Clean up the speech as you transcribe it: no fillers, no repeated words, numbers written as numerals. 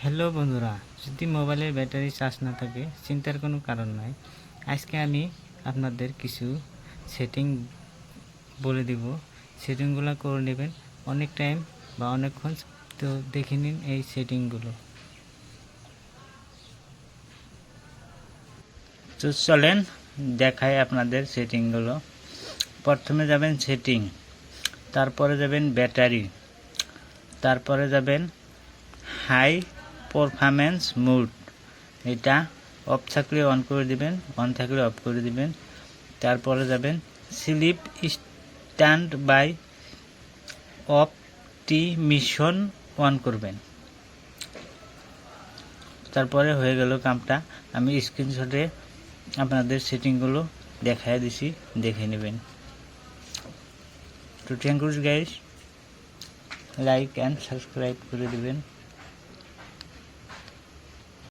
Hello বন্ধুরা, যদি মোবাইলের ব্যাটারি চার্জ না থাকে চিন্তার কোনো কারণ নাই। আজকে আমি আপনাদের কিছু সেটিং বলে দিব। সেটিংগুলো করে নেবেন অনেক টাইম বা অনেকক্ষণ। তো দেখে নিন এই সেটিংগুলো। তো চলেন দেখাই আপনাদের সেটিংগুলো। প্রথমে যাবেন সেটিং, তারপরে যাবেন ব্যাটারি, তারপরে যাবেন হাই পারফরম্যান্স মোড, এটা অফ থাকলে অন করে দিবেন, অন থাকলে অফ করে দিবেন। তারপরে যাবেন স্লিপ স্ট্যান্ড বাই অপটিমিশন অন করবেন। তারপরে হয়ে গেল কামটা। আমি স্ক্রিনশটে আপনাদের সেটিংগুলো দেখায় দিছি, দেখে নেবেন। তো thank you guys, like and subscribe করে দিবেন।